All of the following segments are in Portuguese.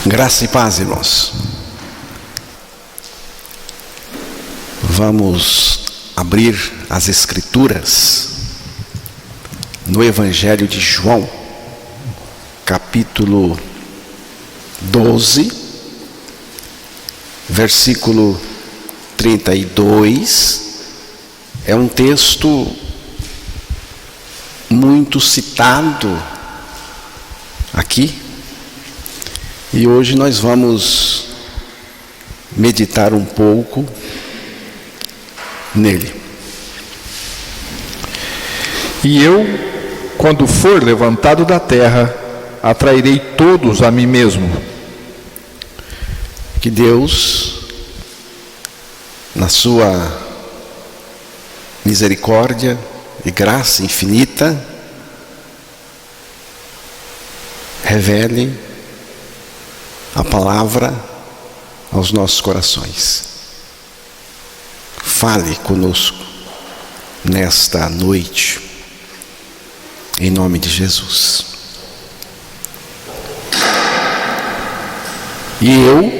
Graça e paz, irmãos. Vamos abrir as Escrituras no Evangelho de João, capítulo 12, versículo 32. É um texto muito citado aqui. E hoje nós vamos meditar um pouco nele. E eu, quando for levantado da terra, atrairei todos a mim mesmo. Que Deus, na sua misericórdia e graça infinita, revele a palavra aos nossos corações. Fale conosco nesta noite, em nome de Jesus. E eu,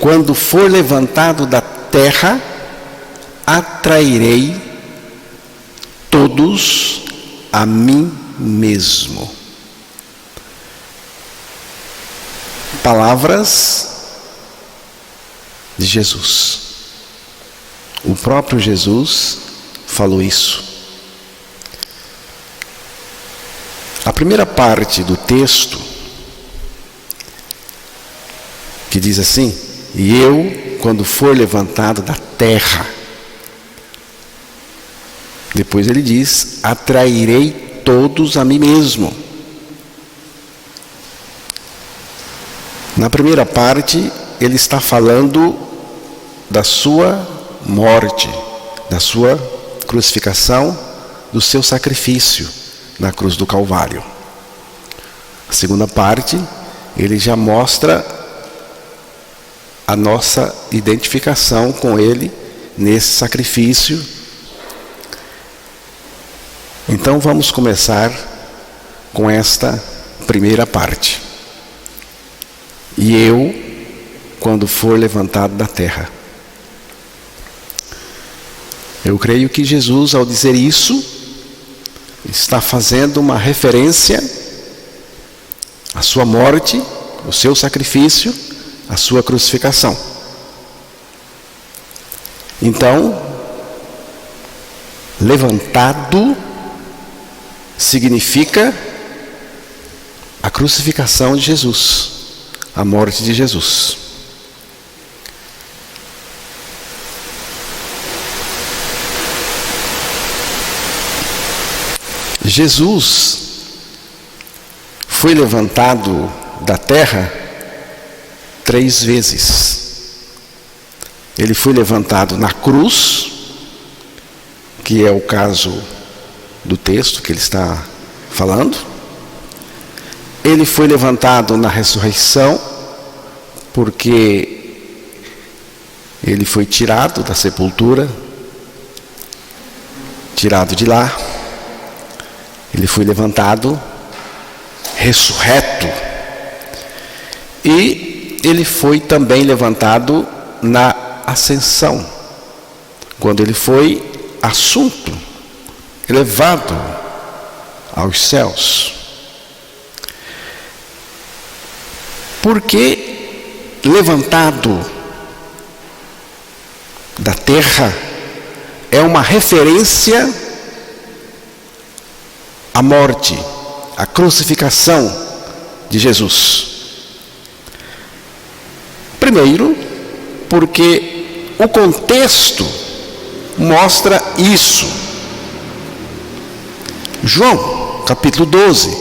quando for levantado da terra, atrairei todos a mim mesmo. Palavras de Jesus. O próprio Jesus falou isso. A primeira parte do texto, que diz assim: e eu, quando for levantado da terra. Depois ele diz: atrairei todos a mim mesmo. Na primeira parte, ele está falando da sua morte, da sua crucificação, do seu sacrifício na cruz do Calvário. A segunda parte, ele já mostra a nossa identificação com ele nesse sacrifício. Então vamos começar com esta primeira parte. E eu, quando for levantado da terra. Eu creio que Jesus, ao dizer isso, está fazendo uma referência à sua morte, ao seu sacrifício, à sua crucificação. Então, levantado significa a crucificação de Jesus, a morte de Jesus. Jesus foi levantado da terra 3 vezes. Ele foi levantado na cruz, que é o caso do texto que ele está falando. Ele foi levantado na ressurreição, porque ele foi tirado da sepultura, tirado de lá. Ele foi levantado, ressurreto. E ele foi também levantado na ascensão, quando ele foi assunto, elevado aos céus. Porque levantado da terra é uma referência à morte, à crucificação de Jesus. Primeiro, porque o contexto mostra isso. João, capítulo 12,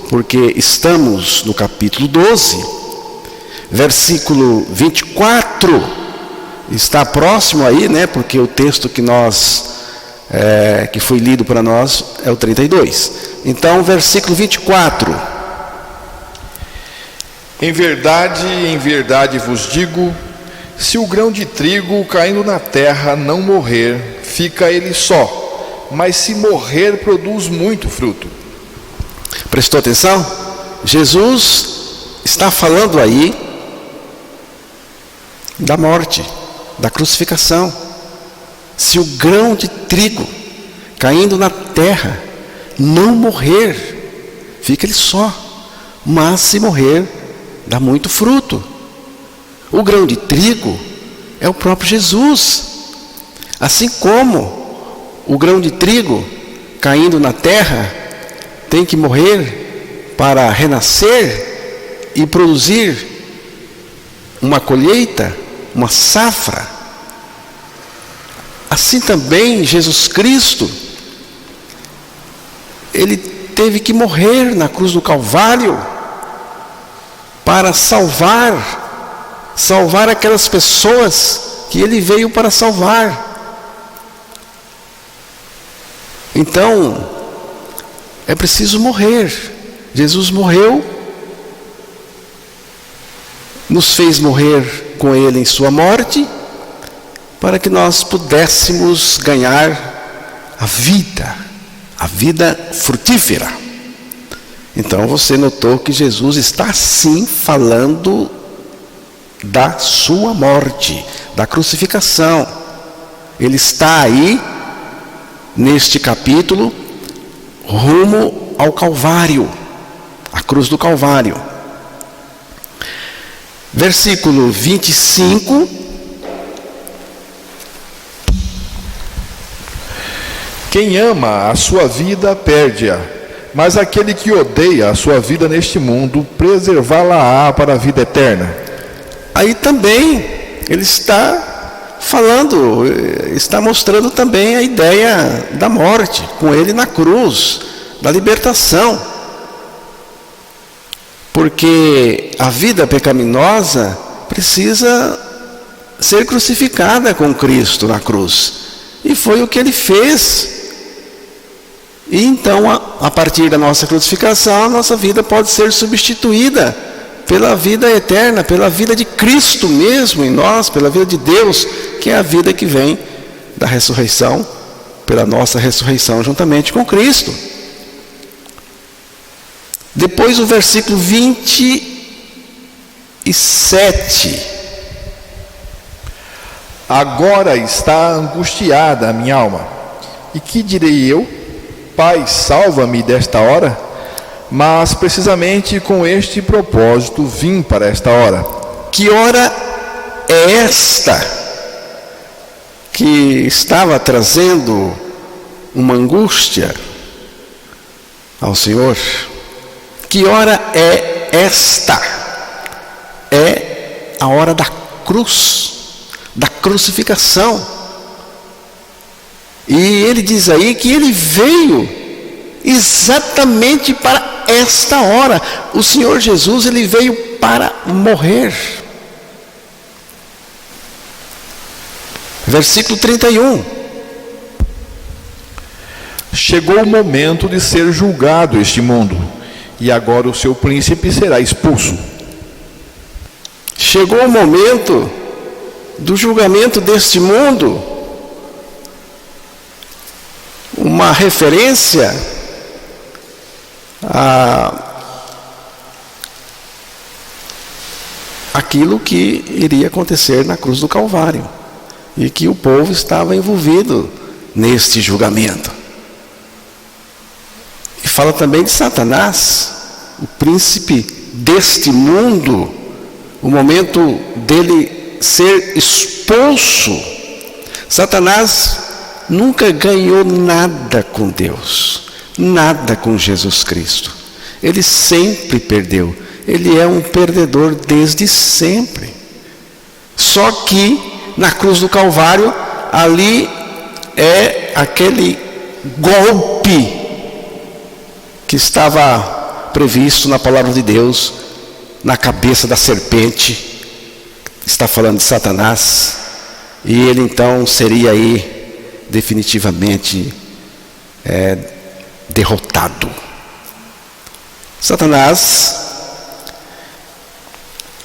porque estamos no capítulo 12, versículo 24, está próximo aí, né? Porque o texto que que foi lido para nós é o 32. Então, versículo 24. Em verdade vos digo, se o grão de trigo caindo na terra não morrer, fica ele só, mas se morrer, produz muito fruto. Prestou atenção? Jesus está falando aí da morte, da crucificação. Se o grão de trigo caindo na terra não morrer, fica ele só, mas se morrer, dá muito fruto. O grão de trigo é o próprio Jesus. Assim como o grão de trigo caindo na terra tem que morrer para renascer e produzir uma colheita, uma safra, assim também Jesus Cristo, ele teve que morrer na cruz do Calvário para salvar aquelas pessoas que ele veio para salvar. Então, é preciso morrer. Jesus morreu, nos fez morrer com ele em sua morte, para que nós pudéssemos ganhar a vida frutífera. Então você notou que Jesus está sim falando da sua morte, da crucificação. Ele está aí, neste capítulo, rumo ao Calvário, a cruz do Calvário. Versículo 25. Quem ama a sua vida, perde-a. Mas aquele que odeia a sua vida neste mundo, preservá-la-á para a vida eterna. Aí também, ele está falando, está mostrando também a ideia da morte, com ele na cruz, da libertação. Porque a vida pecaminosa precisa ser crucificada com Cristo na cruz. E foi o que ele fez. E então, a partir da nossa crucificação, a nossa vida pode ser substituída pela vida eterna, pela vida de Cristo mesmo em nós, pela vida de Deus, que é a vida que vem da ressurreição, pela nossa ressurreição juntamente com Cristo. Depois o versículo 27. Agora está angustiada a minha alma. E que direi eu? Pai, salva-me desta hora. Mas precisamente com este propósito vim para esta hora. Que hora é esta que estava trazendo uma angústia ao Senhor? Que hora é esta? É a hora da cruz, da crucificação. E ele diz aí que ele veio exatamente para esta hora. O Senhor Jesus, ele veio para morrer. Versículo 31. Chegou o momento de ser julgado este mundo, e agora o seu príncipe será expulso. Chegou o momento do julgamento deste mundo. Uma referência aquilo que iria acontecer na cruz do Calvário, e que o povo estava envolvido neste julgamento. E fala também de Satanás, o príncipe deste mundo, o momento dele ser expulso. Satanás nunca ganhou nada com Deus, nada com Jesus Cristo. Ele sempre perdeu. Ele é um perdedor desde sempre. Só que na cruz do Calvário, ali é aquele golpe que estava previsto na palavra de Deus, na cabeça da serpente. Está falando de Satanás. E ele então seria aí definitivamente derrotado. Satanás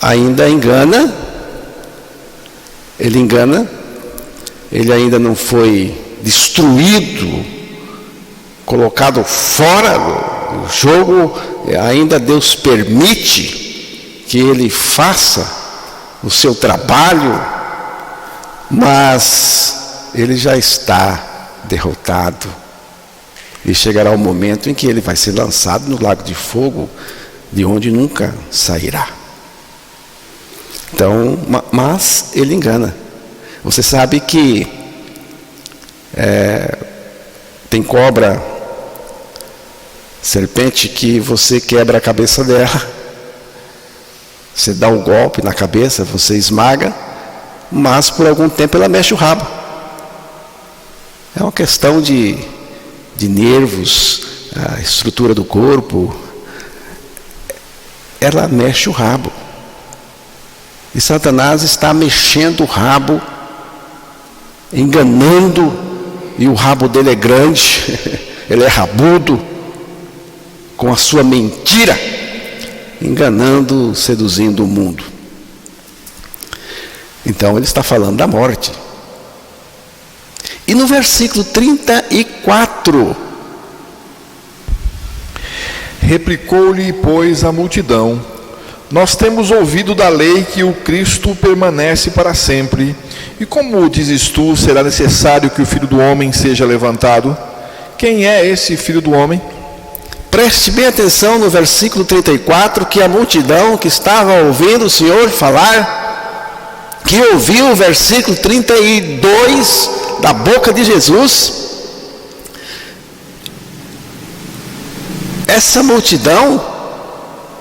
ainda engana, ele ainda não foi destruído, colocado fora do jogo, ainda Deus permite que ele faça o seu trabalho, mas ele já está derrotado. E chegará o momento em que ele vai ser lançado no lago de fogo, de onde nunca sairá. Então, mas ele engana. Você sabe que tem cobra, serpente, que você quebra a cabeça dela. Você dá um golpe na cabeça, você esmaga, mas por algum tempo ela mexe o rabo. É uma questão de nervos, a estrutura do corpo. Ela mexe o rabo. E Satanás está mexendo o rabo, enganando, e o rabo dele é grande, ele é rabudo, com a sua mentira, enganando, seduzindo o mundo. Então ele está falando da morte. E no versículo 34, replicou-lhe, pois, a multidão: nós temos ouvido da lei que o Cristo permanece para sempre. E como dizes tu, será necessário que o Filho do Homem seja levantado? Quem é esse Filho do Homem? Preste bem atenção no versículo 34, que a multidão que estava ouvindo o Senhor falar, que ouviu o versículo 32 da boca de Jesus, essa multidão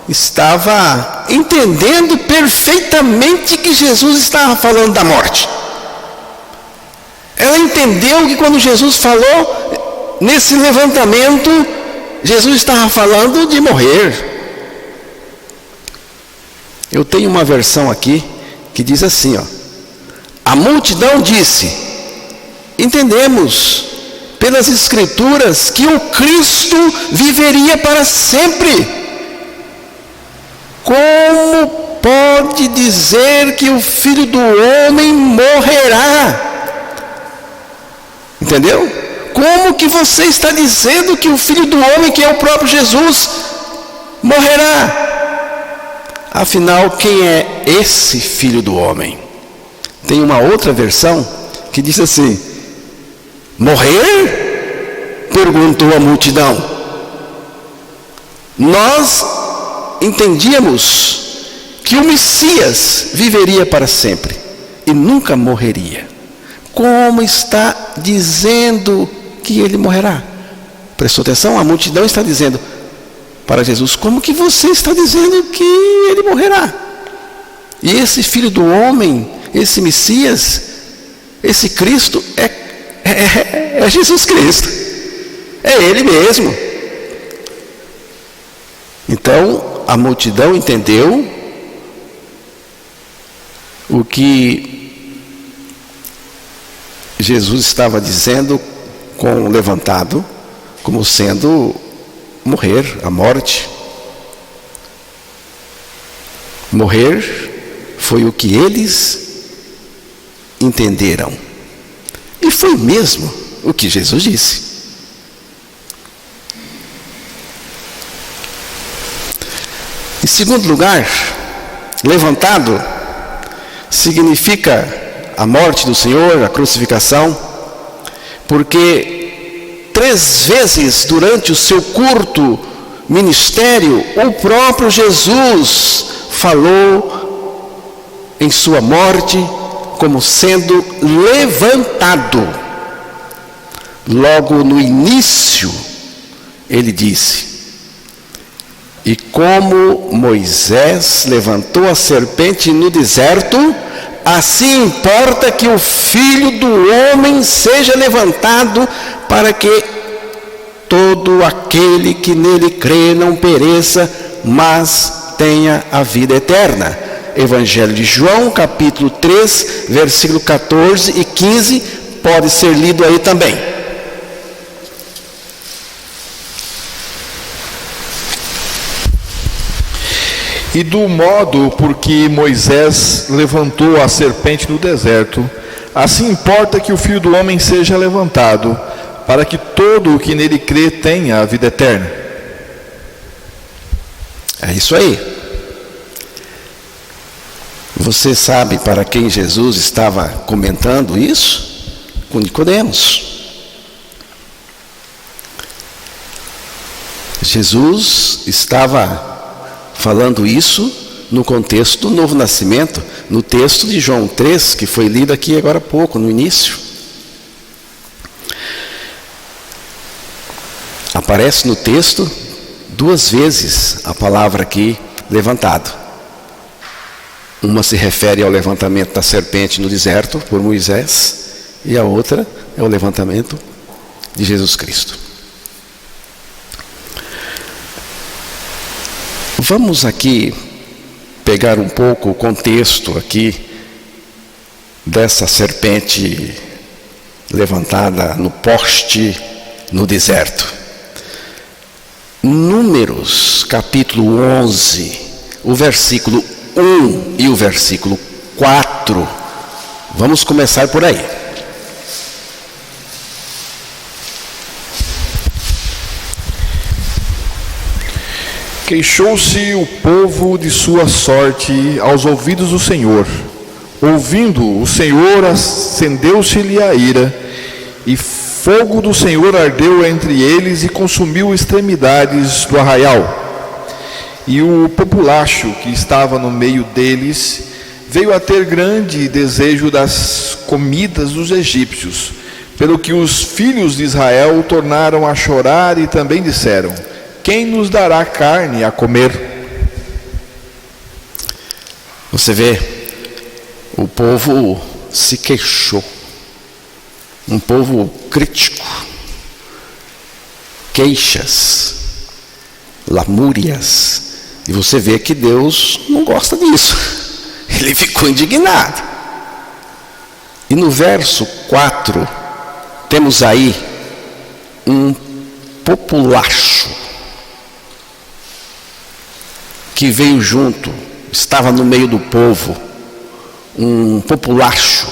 estava entendendo perfeitamente que Jesus estava falando da morte. Ela entendeu que quando Jesus falou nesse levantamento, Jesus estava falando de morrer. Eu tenho uma versão aqui que diz assim, a multidão disse: entendemos pelas Escrituras que o Cristo viveria para sempre. Como pode dizer que o Filho do Homem morrerá? Entendeu? Como que você está dizendo que o Filho do Homem, que é o próprio Jesus, morrerá? Afinal, quem é esse Filho do Homem? Tem uma outra versão que diz assim: morrer? Perguntou a multidão. Nós entendíamos que o Messias viveria para sempre e nunca morreria. Como está dizendo que ele morrerá? Prestou atenção? A multidão está dizendo para Jesus: como que você está dizendo que ele morrerá? E esse Filho do Homem, esse Messias, esse Cristo é Jesus Cristo, é ele mesmo. Então a multidão entendeu o que Jesus estava dizendo com o levantado, como sendo morrer, a morte. Morrer foi o que eles entenderam. E foi mesmo o que Jesus disse. Em segundo lugar, levantado significa a morte do Senhor, a crucificação, porque 3 vezes durante o seu curto ministério, o próprio Jesus falou em sua morte como sendo levantado. Logo no início, ele disse: e como Moisés levantou a serpente no deserto, assim importa que o Filho do Homem seja levantado, para que todo aquele que nele crê não pereça, mas tenha a vida eterna. Evangelho de João, capítulo 3, versículo 14 e 15, pode ser lido aí também. E do modo por que Moisés levantou a serpente no deserto, assim importa que o Filho do Homem seja levantado, para que todo o que nele crê tenha a vida eterna. É isso aí. Você sabe para quem Jesus estava comentando isso? Com Nicodemos. Jesus estava falando isso no contexto do novo nascimento, no texto de João 3, que foi lido aqui agora há pouco, no início. Aparece no texto 2 vezes a palavra aqui, levantado. Uma se refere ao levantamento da serpente no deserto por Moisés, e a outra é o levantamento de Jesus Cristo. Vamos aqui pegar um pouco o contexto aqui dessa serpente levantada no poste no deserto. Números capítulo 11, o versículo 1 e o versículo 4. Vamos começar por aí. Queixou-se o povo de sua sorte aos ouvidos do Senhor. Ouvindo o Senhor, acendeu-se-lhe a ira, e fogo do Senhor ardeu entre eles e consumiu extremidades do arraial. E o populacho que estava no meio deles veio a ter grande desejo das comidas dos egípcios, pelo que os filhos de Israel tornaram a chorar e também disseram: quem nos dará carne a comer? Você vê, o povo se queixou. Um povo crítico. Queixas, lamúrias. E você vê que Deus não gosta disso. Ele ficou indignado. E no verso 4, temos aí um populacho que veio junto, estava no meio do povo, um populacho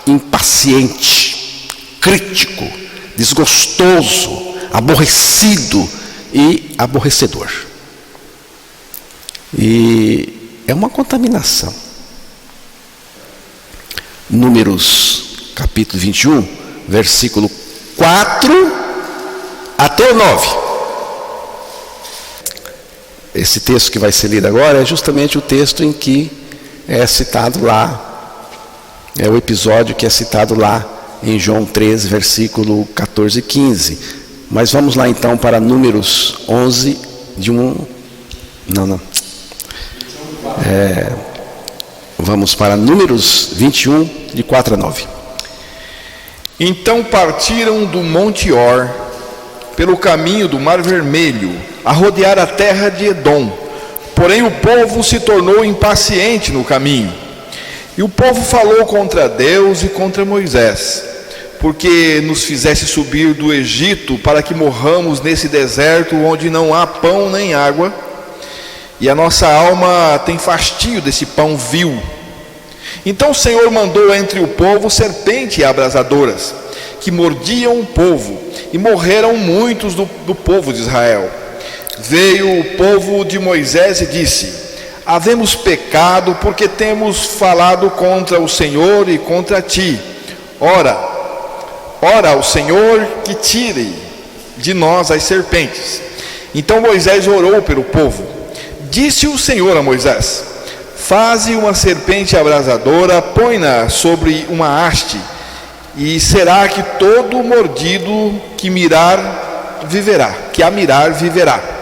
impaciente, crítico, desgostoso, aborrecido e aborrecedor. E é uma contaminação. Números capítulo 21, versículo 4 até o 9. Esse texto que vai ser lido agora é justamente o texto em que é citado lá, é o episódio que é citado lá em João 13, versículo 14 e 15. Mas vamos lá então para Números 11, de 1... Vamos para Números 21, de 4 a 9. Então partiram do Monte Or, pelo caminho do Mar Vermelho, a rodear a terra de Edom. Porém o povo se tornou impaciente no caminho. E o povo falou contra Deus e contra Moisés: porque nos fizesse subir do Egito para que morramos nesse deserto onde não há pão nem água, e a nossa alma tem fastio desse pão vil. Então o Senhor mandou entre o povo serpentes abrasadoras, que mordiam o povo, e morreram muitos do povo de Israel. Veio o povo de Moisés e disse: havemos pecado porque temos falado contra o Senhor e contra ti. Ora ao Senhor que tire de nós as serpentes. Então Moisés orou pelo povo. Disse o Senhor a Moisés: faze uma serpente abrasadora, põe-na sobre uma haste, e será que todo mordido que a mirar viverá.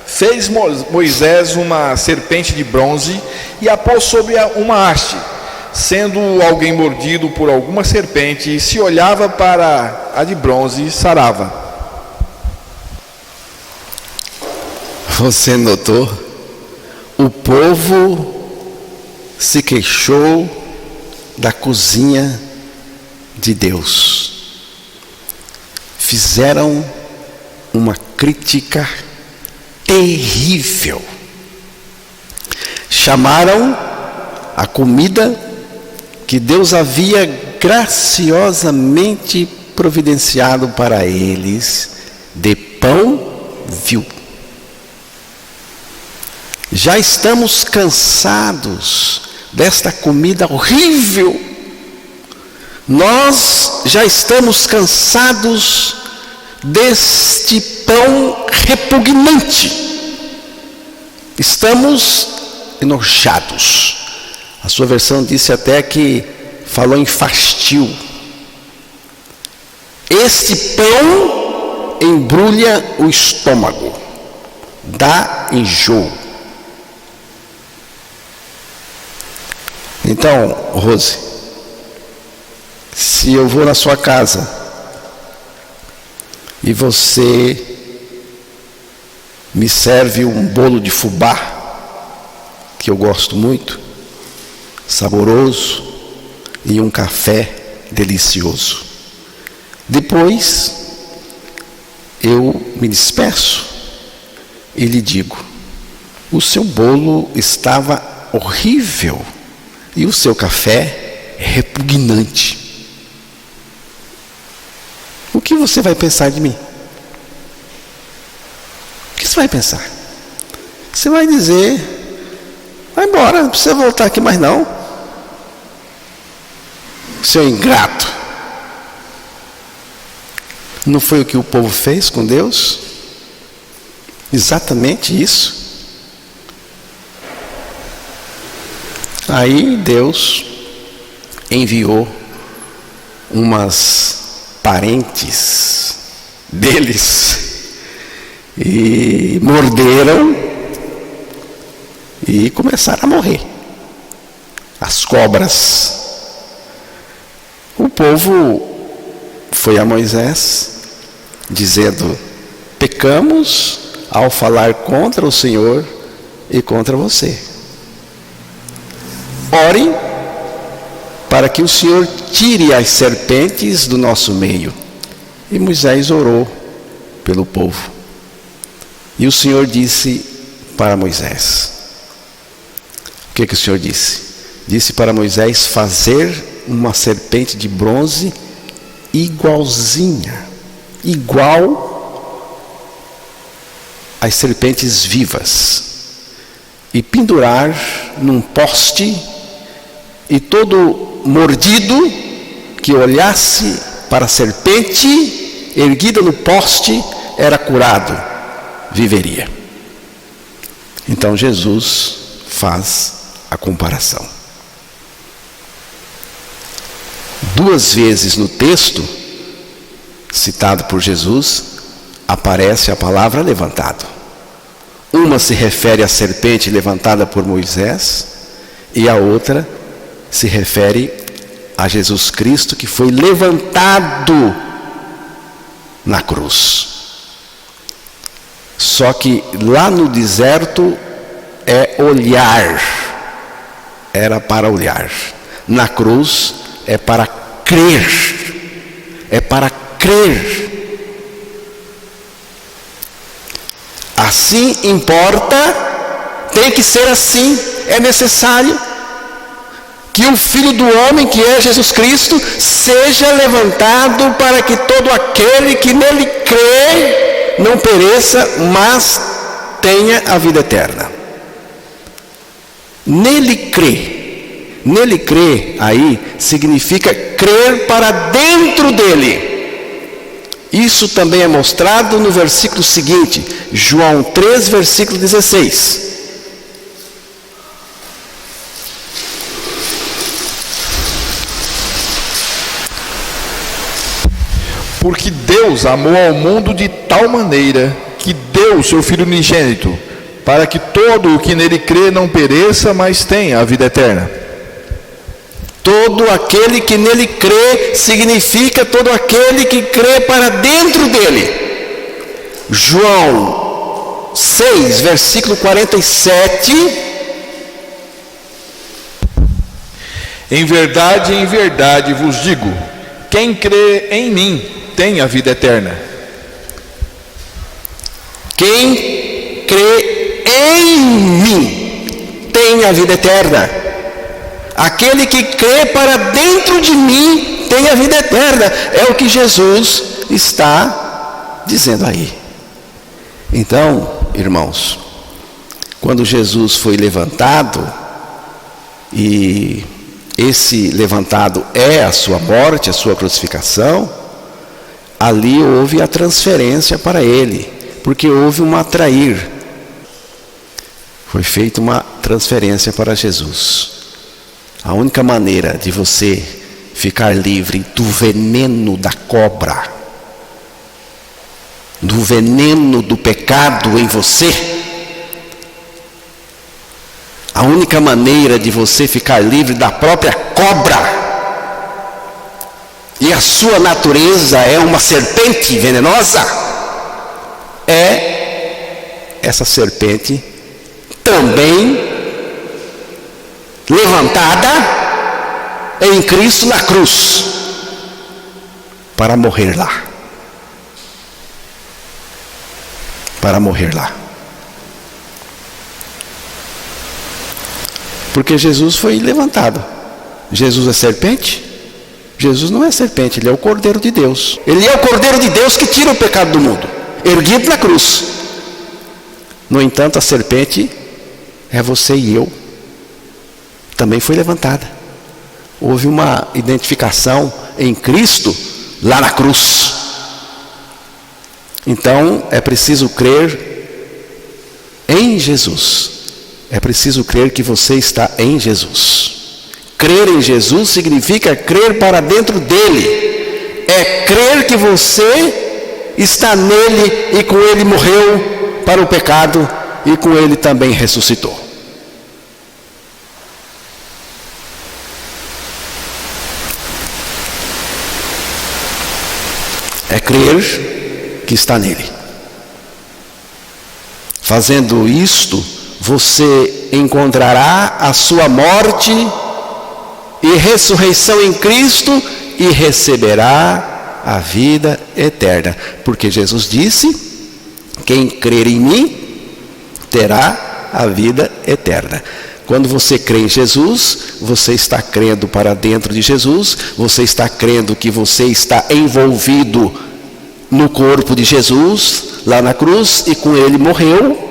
Fez Moisés uma serpente de bronze e a pôs sobre uma haste. Sendo alguém mordido por alguma serpente, se olhava para a de bronze, sarava. Você notou? O povo se queixou da cozinha de Deus. Fizeram uma crítica terrível. Chamaram a comida que Deus havia graciosamente providenciado para eles de pão vil. Já estamos cansados desta comida horrível. Nós já estamos cansados deste pão repugnante. Estamos enojados. A sua versão disse até que falou em fastio. Este pão embrulha o estômago, dá enjoo. Então, Rose, se eu vou na sua casa e você me serve um bolo de fubá, que eu gosto muito, saboroso, e um café delicioso. Depois, eu me despeço e lhe digo: o seu bolo estava horrível e o seu café repugnante. O que você vai pensar de mim? O que você vai pensar? Você vai dizer: vai embora, não precisa voltar aqui mais não, seu ingrato. Não foi o que o povo fez com Deus? Exatamente isso. Aí Deus enviou umas parentes deles e morderam e começaram a morrer. As cobras. O povo foi a Moisés dizendo: pecamos ao falar contra o Senhor e contra você. Orem para que o Senhor tire as serpentes do nosso meio. E Moisés orou pelo povo. E o Senhor disse para Moisés: o que o Senhor disse? Disse para Moisés fazer uma serpente de bronze igualzinha, igual às serpentes vivas, e pendurar num poste, e todo mordido que olhasse para a serpente erguida no poste era curado, viveria. Então Jesus faz a comparação. Duas vezes no texto citado por Jesus aparece a palavra levantado. Uma se refere à serpente levantada por Moisés, e a outra se refere a Jesus Cristo, que foi levantado na cruz. Só que lá no deserto é olhar, era para olhar. Na cruz é para crer, é para crer. Assim importa, tem que ser assim, é necessário que o Filho do Homem, que é Jesus Cristo, seja levantado para que todo aquele que nele crê não pereça, mas tenha a vida eterna. Nele crê. Nele crê, aí, significa crer para dentro dele. Isso também é mostrado no versículo seguinte, João 3, versículo 16. Porque Deus amou ao mundo de tal maneira que deu o seu Filho unigênito, para que todo o que nele crê não pereça, mas tenha a vida eterna. Todo aquele que nele crê significa todo aquele que crê para dentro dele. João 6, versículo 47. Em verdade vos digo, quem crê em mim tem a vida eterna. Quem crê em mim tem a vida eterna. Aquele que crê para dentro de mim tem a vida eterna. É o que Jesus está dizendo aí. Então, irmãos, quando Jesus foi levantado, e esse levantado é a sua morte, a sua crucificação, ali houve a transferência para ele, porque houve um atrair. Foi feita uma transferência para Jesus. A única maneira de você ficar livre do veneno da cobra, do veneno do pecado em você, a única maneira de você ficar livre da própria cobra, e a sua natureza é uma serpente venenosa, é essa serpente também levantada em Cristo na cruz, para morrer lá. Para morrer lá. Porque Jesus foi levantado. Jesus é serpente? Jesus não é serpente, ele é o Cordeiro de Deus. Ele é o Cordeiro de Deus que tira o pecado do mundo, erguido na cruz. No entanto, a serpente é você e eu. Também foi levantada. Houve uma identificação em Cristo lá na cruz. Então é preciso crer em Jesus. É preciso crer que você está em Jesus. Crer em Jesus significa crer para dentro dele. É crer que você está nele e com ele morreu para o pecado e com ele também ressuscitou. É crer que está nele. Fazendo isto, você encontrará a sua morte e ressurreição em Cristo e receberá a vida eterna. Porque Jesus disse: quem crer em mim terá a vida eterna. Quando você crê em Jesus, você está crendo para dentro de Jesus, você está crendo que você está envolvido no corpo de Jesus, lá na cruz, e com ele morreu.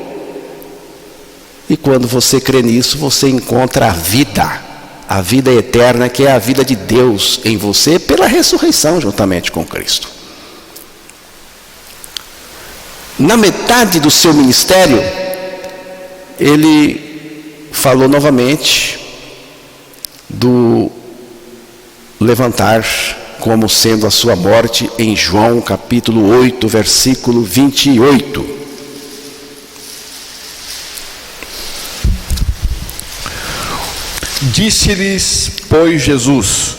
E quando você crê nisso, você encontra a vida eterna, que é a vida de Deus em você, pela ressurreição juntamente com Cristo. Na metade do seu ministério, ele falou novamente do levantar como sendo a sua morte em João capítulo 8, versículo 28. Disse-lhes, pois, Jesus: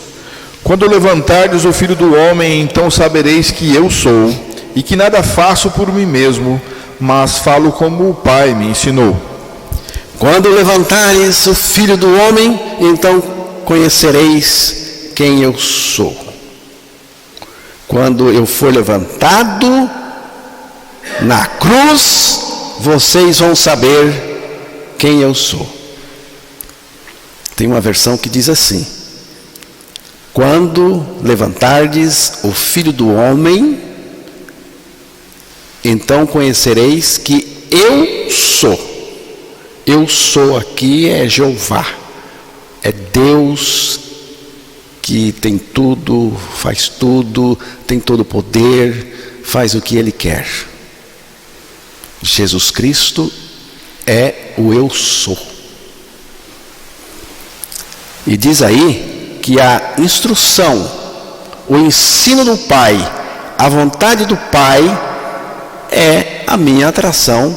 quando levantardes o Filho do Homem, então sabereis que eu sou, e que nada faço por mim mesmo, mas falo como o Pai me ensinou. Quando levantares o Filho do Homem, então conhecereis quem eu sou. Quando eu for levantado na cruz, vocês vão saber quem eu sou. Tem uma versão que diz assim: quando levantardes o Filho do Homem, então conhecereis que eu sou. Eu sou aqui é Jeová, é Deus que tem tudo, faz tudo, tem todo o poder, faz o que Ele quer. Jesus Cristo é o eu sou. E diz aí que a instrução, o ensino do Pai, a vontade do Pai é a minha atração,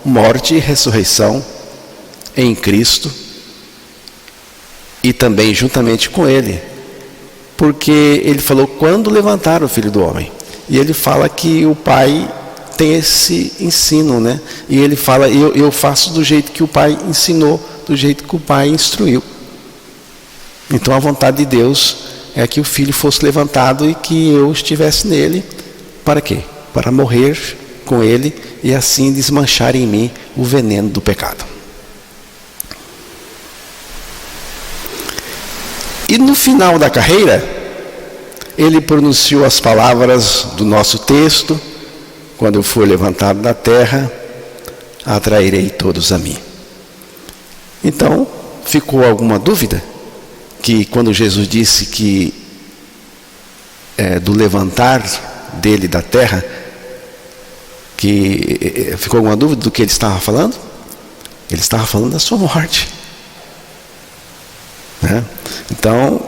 morte e ressurreição em Cristo e também juntamente com Ele. Porque Ele falou quando levantar o Filho do Homem. E Ele fala que o Pai tem esse ensino, né? E Ele fala, eu faço do jeito que o Pai ensinou, do jeito que o Pai instruiu. Então a vontade de Deus é que o Filho fosse levantado e que eu estivesse nele. Para quê? Para morrer com Ele e assim desmanchar em mim o veneno do pecado. E no final da carreira, ele pronunciou as palavras do nosso texto: quando eu for levantado da terra, atrairei todos a mim. Então, ficou alguma dúvida? Que quando Jesus disse que do levantar dele da terra, que ficou alguma dúvida do que ele estava falando? Ele estava falando da sua morte, né? Então,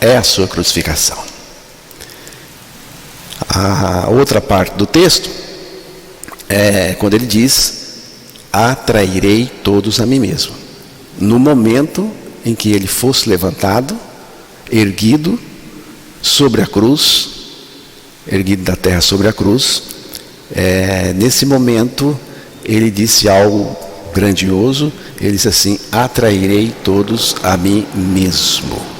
é a sua crucificação. A outra parte do texto é quando ele diz: atrairei todos a mim mesmo. No momento em que ele fosse levantado, erguido sobre a cruz, erguido da terra sobre a cruz, nesse momento ele disse algo grandioso. Ele disse assim: atrairei todos a mim mesmo.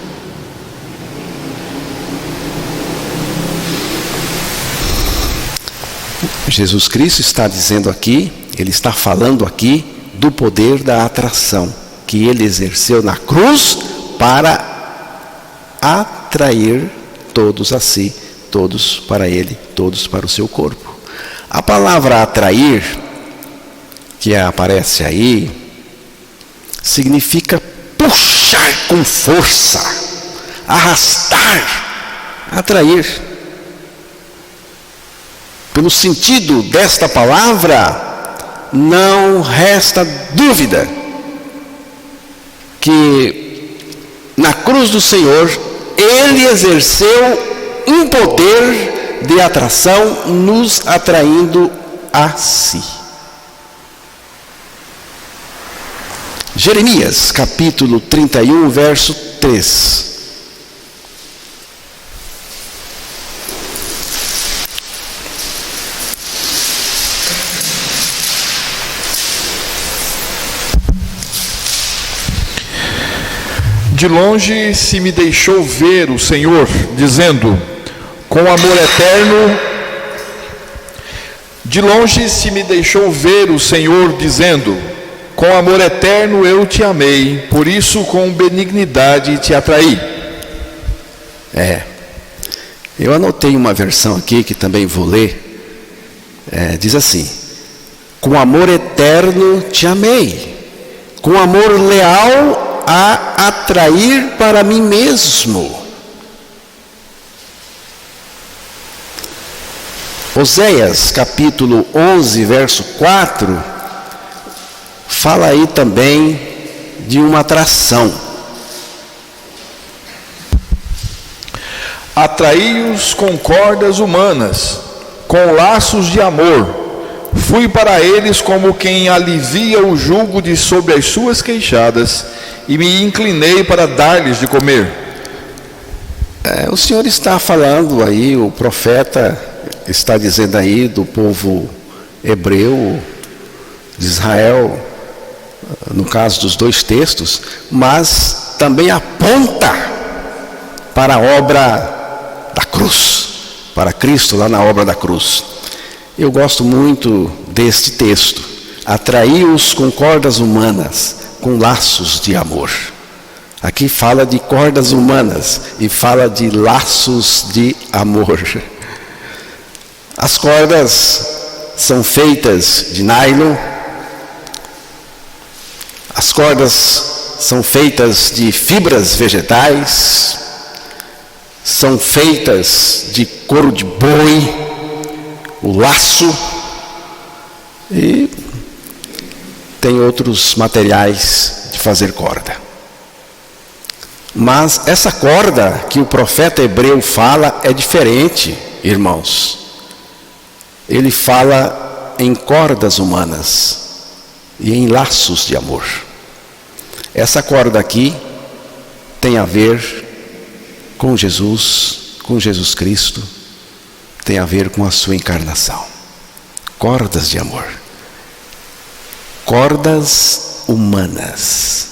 Jesus Cristo está dizendo aqui, ele está falando aqui do poder da atração que ele exerceu na cruz para atrair todos a si, todos para ele, todos para o seu corpo. A palavra atrair, que aparece aí, significa puxar com força, arrastar, atrair. Pelo sentido desta palavra, não resta dúvida que na cruz do Senhor ele exerceu um poder de atração, nos atraindo a si. Jeremias capítulo 31, verso 3. De longe se me deixou ver o Senhor, dizendo, com amor eterno. De longe se me deixou ver o Senhor, dizendo, com amor eterno eu te amei, por isso com benignidade te atraí. Eu anotei uma versão aqui que também vou ler. Diz assim: com amor eterno te amei, com amor leal a atrair para mim mesmo. Oséias capítulo 11, verso 4, fala aí também de uma atração. Atraí-os com cordas humanas, com laços de amor. Fui para eles como quem alivia o jugo de sobre as suas queixadas, e me inclinei para dar-lhes de comer. O Senhor está falando aí, o profeta está dizendo aí do povo hebreu, de Israel, no caso dos dois textos, mas também aponta para a obra da cruz, para Cristo lá na obra da cruz. Eu gosto muito deste texto: atraí-os com cordas humanas, com laços de amor. Aqui fala de cordas humanas e fala de laços de amor. As cordas são feitas de nylon, as cordas são feitas de fibras vegetais, são feitas de couro de boi, o laço, e tem outros materiais de fazer corda. Mas essa corda que o profeta hebreu fala é diferente, irmãos. Ele fala em cordas humanas e em laços de amor. Essa corda aqui tem a ver com Jesus Cristo, tem a ver com a sua encarnação. Cordas de amor. Cordas humanas.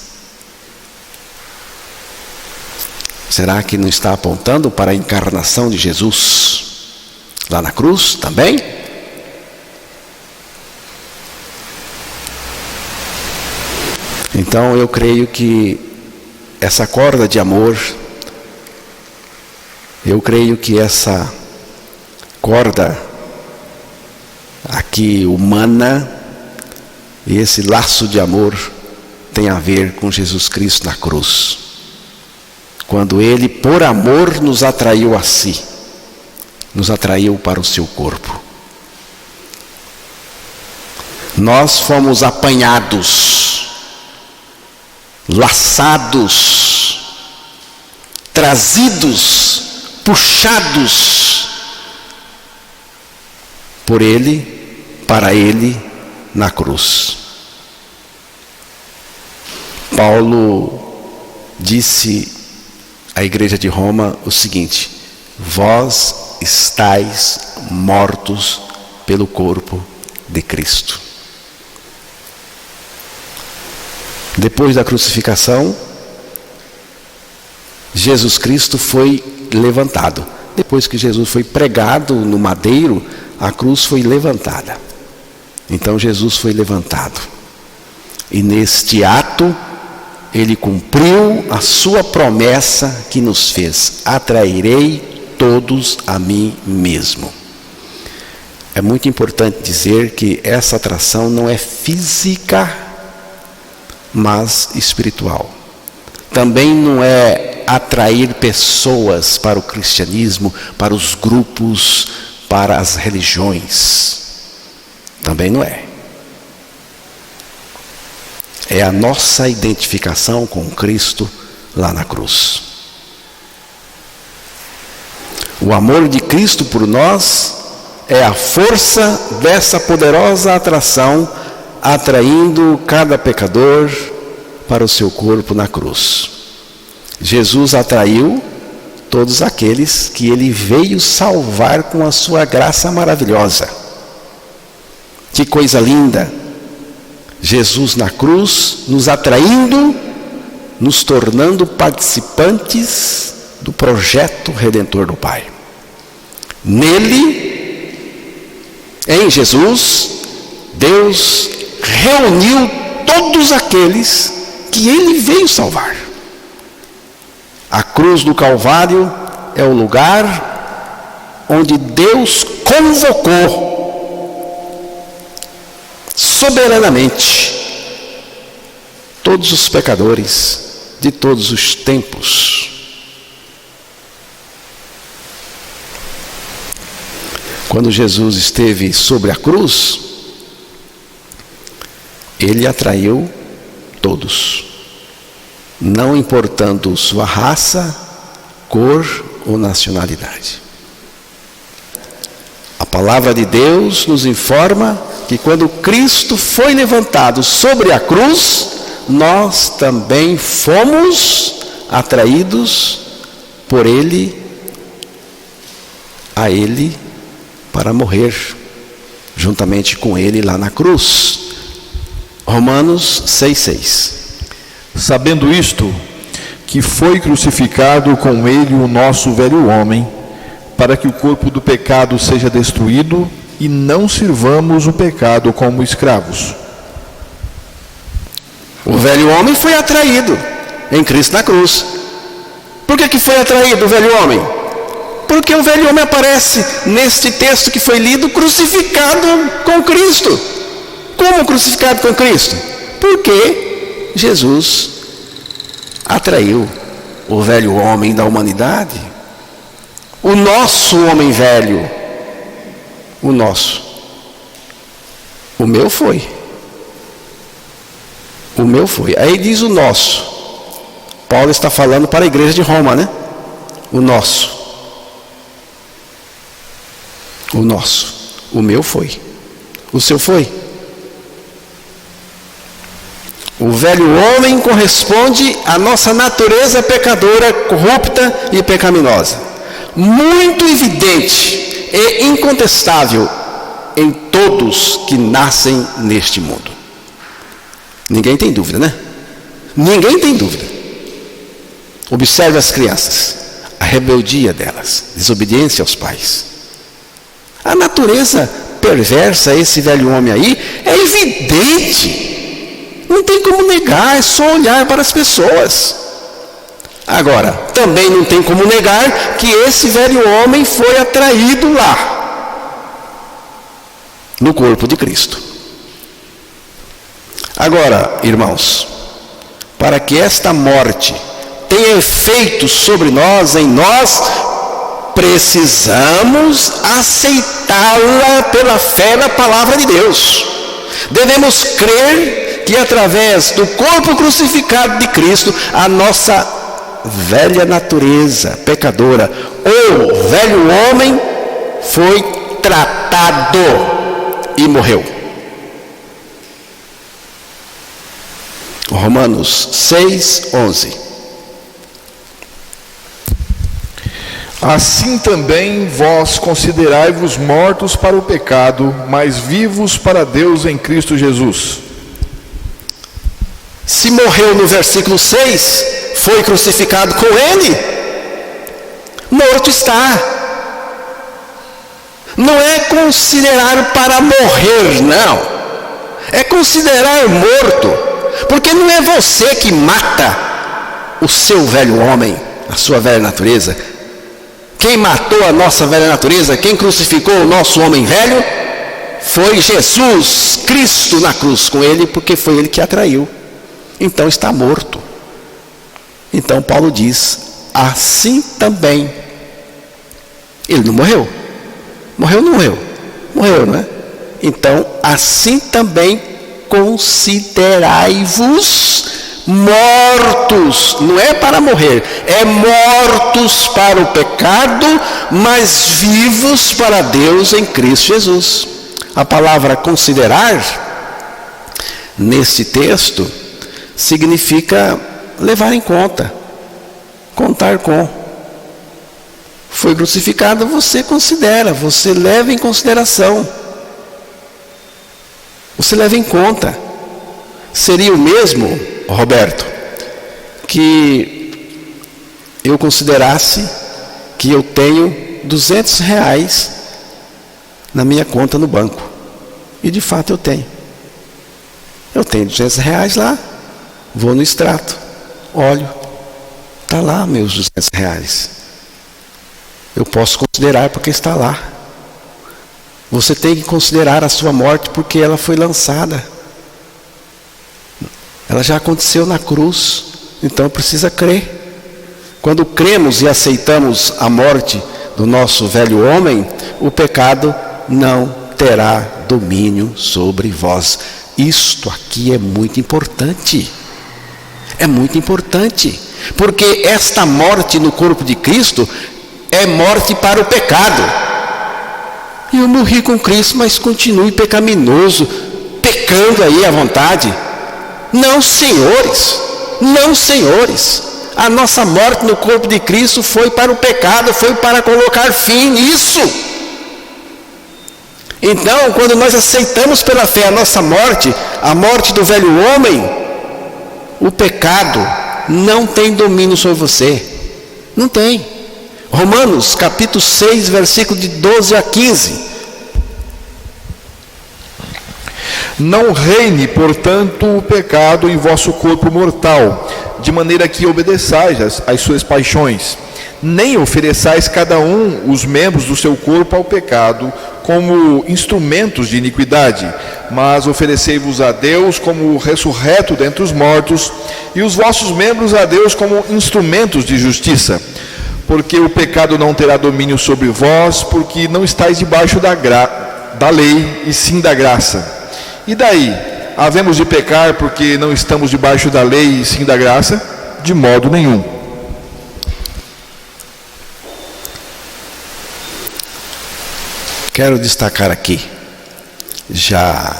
Será que não está apontando para a encarnação de Jesus lá na cruz também? Então eu creio que essa corda de amor, eu creio que essa corda aqui humana, e esse laço de amor tem a ver com Jesus Cristo na cruz. Quando Ele, por amor, nos atraiu a si, nos atraiu para o seu corpo. Nós fomos apanhados, laçados, trazidos, puxados por Ele, para Ele, na cruz. Paulo disse à igreja de Roma o seguinte: vós estáis mortos pelo corpo de Cristo. Depois da crucificação, Jesus Cristo foi levantado. Depois que Jesus foi pregado no madeiro, a cruz foi levantada. Então Jesus foi levantado. E neste ato, Ele cumpriu a sua promessa que nos fez: atrairei todos a mim mesmo. É muito importante dizer que essa atração não é física, mas espiritual. Também não é atrair pessoas para o cristianismo, para os grupos, para as religiões. Também não é. É a nossa identificação com Cristo lá na cruz. O amor de Cristo por nós é a força dessa poderosa atração, atraindo cada pecador para o seu corpo na cruz. Jesus atraiu todos aqueles que Ele veio salvar com a sua graça maravilhosa. Que coisa linda! Jesus na cruz, nos atraindo, nos tornando participantes do projeto redentor do Pai. Nele, em Jesus, Deus reuniu todos aqueles que Ele veio salvar. A cruz do Calvário é o lugar onde Deus convocou soberanamente todos os pecadores de todos os tempos. Quando Jesus esteve sobre a cruz, Ele atraiu todos, não importando sua raça, cor ou nacionalidade. A palavra de Deus nos informa que quando Cristo foi levantado sobre a cruz, nós também fomos atraídos por Ele, a Ele, para morrer juntamente com Ele lá na cruz. Romanos 6,6. Sabendo isto, que foi crucificado com Ele o nosso velho homem, para que o corpo do pecado seja destruído e não sirvamos o pecado como escravos. O velho homem foi atraído em Cristo na cruz. Por que foi atraído o velho homem? Porque o velho homem aparece neste texto que foi lido crucificado com Cristo. Como crucificado com Cristo? Porque Jesus atraiu o velho homem da humanidade. O nosso homem velho. O nosso. O meu foi. O meu foi. Aí diz o nosso. Paulo está falando para a igreja de Roma, né? O nosso. O nosso. O meu foi. O seu foi. O velho homem corresponde à nossa natureza pecadora, corrupta e pecaminosa. Muito evidente e incontestável em todos que nascem neste mundo. Ninguém tem dúvida, né? Ninguém tem dúvida. Observe as crianças, a rebeldia delas, desobediência aos pais. A natureza perversa, esse velho homem aí, é evidente. Não tem como negar, é só olhar para as pessoas. Agora, também não tem como negar que esse velho homem foi atraído lá, no corpo de Cristo. Agora, irmãos, para que esta morte tenha efeito sobre nós, em nós, precisamos aceitá-la pela fé na palavra de Deus. Devemos crer que através do corpo crucificado de Cristo, a nossa velha natureza pecadora, ou velho homem, foi tratado e morreu. Romanos 6:11. Assim também vós considerai-vos mortos para o pecado, mas vivos para Deus em Cristo Jesus. Se morreu no versículo 6, foi crucificado com ele, morto está. Não é considerar para morrer, não. É considerar morto, porque não é você que mata o seu velho homem, a sua velha natureza. Quem matou a nossa velha natureza, quem crucificou o nosso homem velho, foi Jesus Cristo na cruz com ele, porque foi ele que atraiu. Então está morto. Então Paulo diz, assim também. Ele não morreu? Morreu ou não morreu? Morreu, não é? Então, assim também considerai-vos mortos, não é para morrer, é mortos para o pecado, mas vivos para Deus em Cristo Jesus. A palavra considerar, nesse texto, significa levar em conta, contar com. Foi crucificado, você considera, você leva em consideração, você leva em conta. Seria o mesmo, Roberto, que eu considerasse que eu tenho R$200 na minha conta no banco. E de fato eu tenho. Eu tenho R$200 lá, vou no extrato, olho, está lá meus R$200. Eu posso considerar porque está lá. Você tem que considerar a sua morte porque ela foi lançada. Ela já aconteceu na cruz, então precisa crer. Quando cremos e aceitamos a morte do nosso velho homem, o pecado não terá domínio sobre vós. Isto aqui é muito importante. É muito importante, porque esta morte no corpo de Cristo é morte para o pecado. Eu morri com Cristo, mas continue pecaminoso, pecando aí à vontade. Não, senhores, não, senhores. A nossa morte no corpo de Cristo foi para o pecado, foi para colocar fim nisso. Então, quando nós aceitamos pela fé a nossa morte, a morte do velho homem, o pecado não tem domínio sobre você. Não tem. Romanos capítulo 6, versículo de 12 a 15. Não reine, portanto, o pecado em vosso corpo mortal, de maneira que obedeçais às suas paixões. Nem ofereçais cada um os membros do seu corpo ao pecado como instrumentos de iniquidade, mas oferecei-vos a Deus como ressurreto dentre os mortos, e os vossos membros a Deus como instrumentos de justiça. Porque o pecado não terá domínio sobre vós, porque não estáis debaixo da lei, e sim da graça. E daí? Havemos de pecar porque não estamos debaixo da lei e sim da graça? De modo nenhum. Quero destacar aqui, já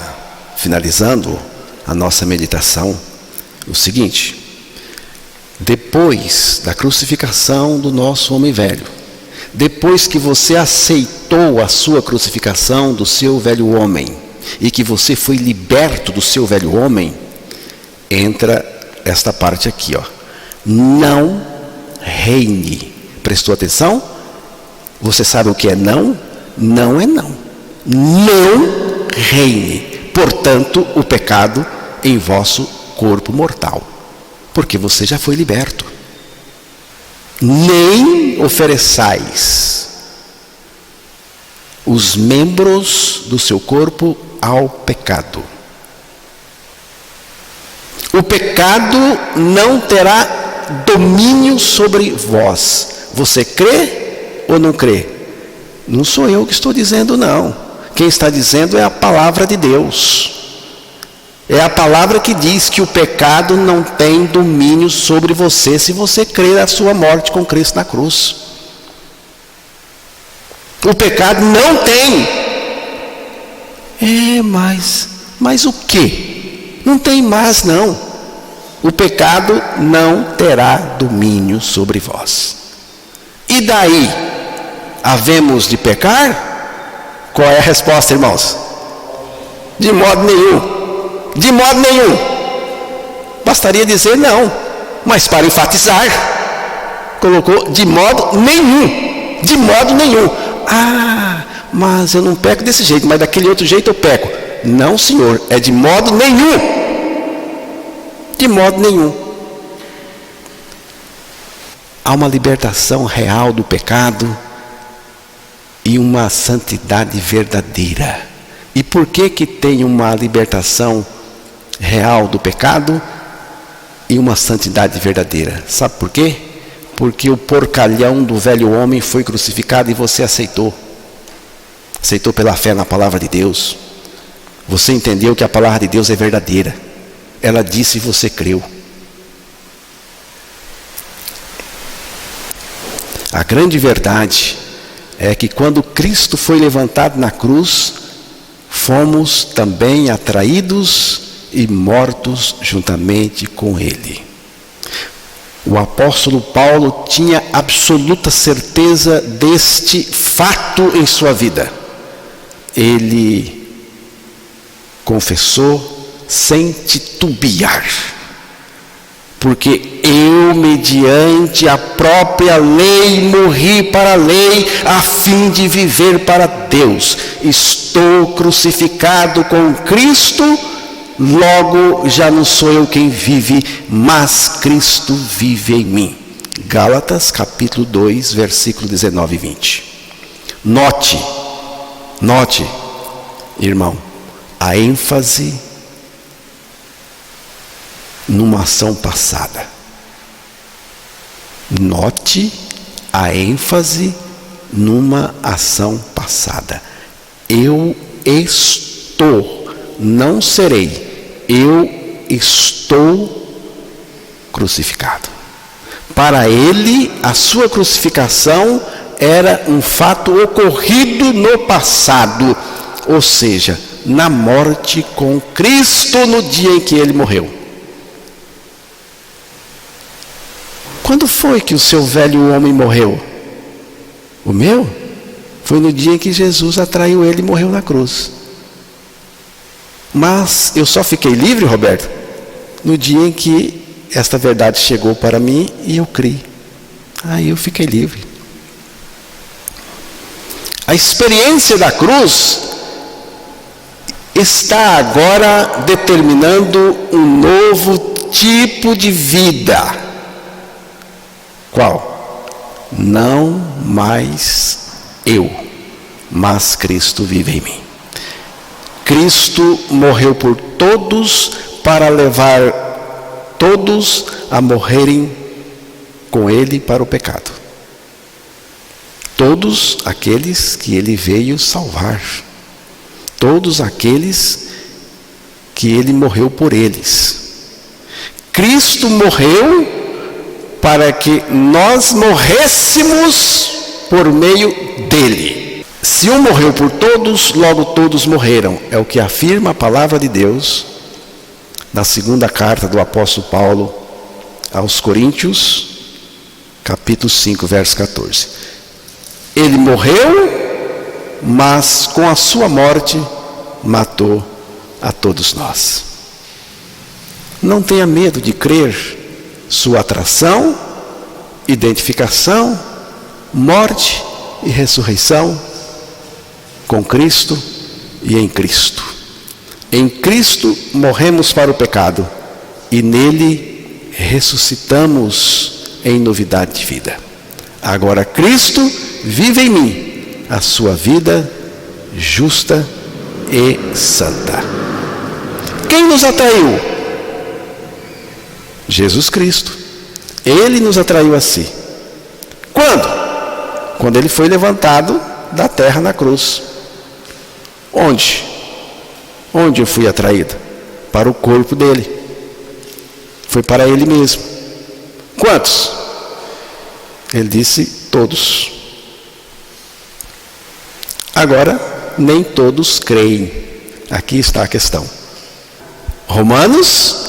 finalizando a nossa meditação, o seguinte: depois da crucificação do nosso homem velho, depois que você aceitou a sua crucificação do seu velho homem, e que você foi liberto do seu velho homem, entra esta parte aqui, ó. Não reine. Prestou atenção? Você sabe o que é não? Não é não. Não reine. Portanto, o pecado em vosso corpo mortal. Porque você já foi liberto. Nem ofereçais os membros do seu corpo ao pecado. O pecado não terá domínio sobre vós. Você crê ou não crê? Não sou eu que estou dizendo, não. Quem está dizendo é a palavra de Deus. É a palavra que diz que o pecado não tem domínio sobre você se você crer na sua morte com Cristo na cruz. O pecado não tem. Mas o quê? Não tem mais, não. O pecado não terá domínio sobre vós. E daí? Havemos de pecar? Qual é a resposta, irmãos? De modo nenhum. De modo nenhum. Bastaria dizer não, mas para enfatizar, colocou de modo nenhum. De modo nenhum. Mas eu não peco desse jeito, mas daquele outro jeito eu peco. Não, senhor, é de modo nenhum. De modo nenhum. Há uma libertação real do pecado e uma santidade verdadeira. E por que tem uma libertação real do pecado e uma santidade verdadeira? Sabe por quê? Porque o porcalhão do velho homem foi crucificado e você aceitou. Aceitou pela fé na palavra de Deus. Você entendeu que a palavra de Deus é verdadeira. Ela disse e você creu. A grande verdade é que quando Cristo foi levantado na cruz, fomos também atraídos e mortos juntamente com Ele. O apóstolo Paulo tinha absoluta certeza deste fato em sua vida. Ele confessou sem titubear, porque eu, mediante a própria lei, morri para a lei, a fim de viver para Deus. Estou crucificado com Cristo, logo já não sou eu quem vive, mas Cristo vive em mim. Gálatas capítulo 2, versículo 19 e 20. Note, irmão, a ênfase numa ação passada. Note a ênfase numa ação passada. Eu estou, não serei, eu estou crucificado. Para ele, a sua crucificação era um fato ocorrido no passado, ou seja, na morte com Cristo no dia em que ele morreu. Quando foi que o seu velho homem morreu? O meu? Foi no dia em que Jesus atraiu ele e morreu na cruz. Mas eu só fiquei livre, Roberto, no dia em que esta verdade chegou para mim e eu criei. Aí eu fiquei livre. A experiência da cruz está agora determinando um novo tipo de vida. Qual? Não mais eu, mas Cristo vive em mim. Cristo morreu por todos para levar todos a morrerem com Ele para o pecado. Todos aqueles que Ele veio salvar. Todos aqueles que Ele morreu por eles. Cristo morreu para que nós morrêssemos por meio dele. Se um morreu por todos, logo todos morreram. É o que afirma a palavra de Deus na segunda carta do apóstolo Paulo aos Coríntios, capítulo 5, verso 14. Ele morreu, mas com a sua morte matou a todos nós. Não tenha medo de crer. Sua atração, identificação, morte e ressurreição com Cristo e em Cristo. Em Cristo morremos para o pecado e nele ressuscitamos em novidade de vida. Agora Cristo vive em mim a sua vida justa e santa. Quem nos atraiu? Jesus Cristo. Ele nos atraiu a si. Quando? Quando ele foi levantado da terra na cruz. Onde? Onde eu fui atraído? Para o corpo dele. Foi para ele mesmo. Quantos? Ele disse: todos. Agora, nem todos creem. Aqui está a questão. Romanos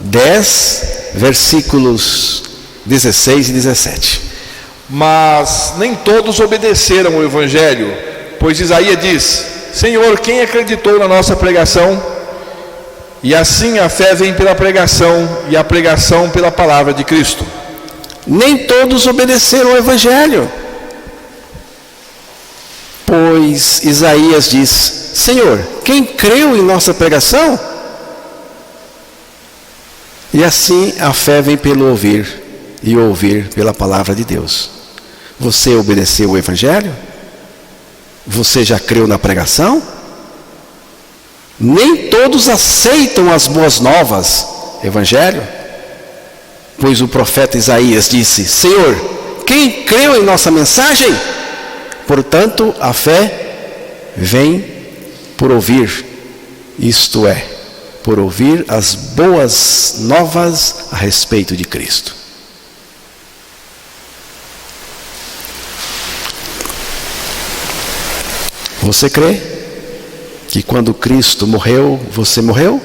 10, versículos 16 e 17. Mas nem todos obedeceram o Evangelho, pois Isaías diz: Senhor, quem acreditou na nossa pregação? E assim a fé vem pela pregação, e a pregação pela palavra de Cristo. Nem todos obedeceram ao Evangelho, pois Isaías diz: Senhor, quem creu em nossa pregação? E assim a fé vem pelo ouvir, e ouvir pela palavra de Deus. Você obedeceu o Evangelho? Você já creu na pregação? Nem todos aceitam as boas novas, Evangelho. Pois o profeta Isaías disse: Senhor, quem creu em nossa mensagem? Portanto, a fé vem por ouvir, isto é, por ouvir as boas novas a respeito de Cristo. Você crê que quando Cristo morreu, você morreu?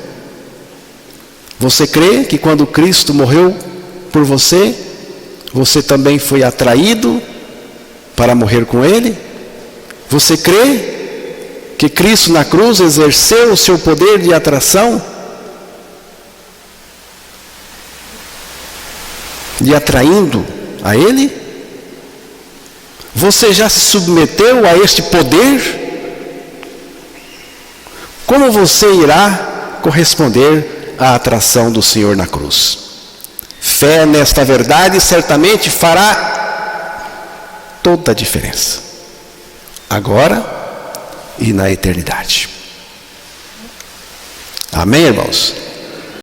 Você crê que quando Cristo morreu por você, você também foi atraído para morrer com Ele? Você crê que Cristo na cruz exerceu o seu poder de atração? E atraindo a Ele? Você já se submeteu a este poder? Como você irá corresponder à atração do Senhor na cruz? Fé nesta verdade certamente fará toda a diferença, agora e na eternidade. Amém, irmãos?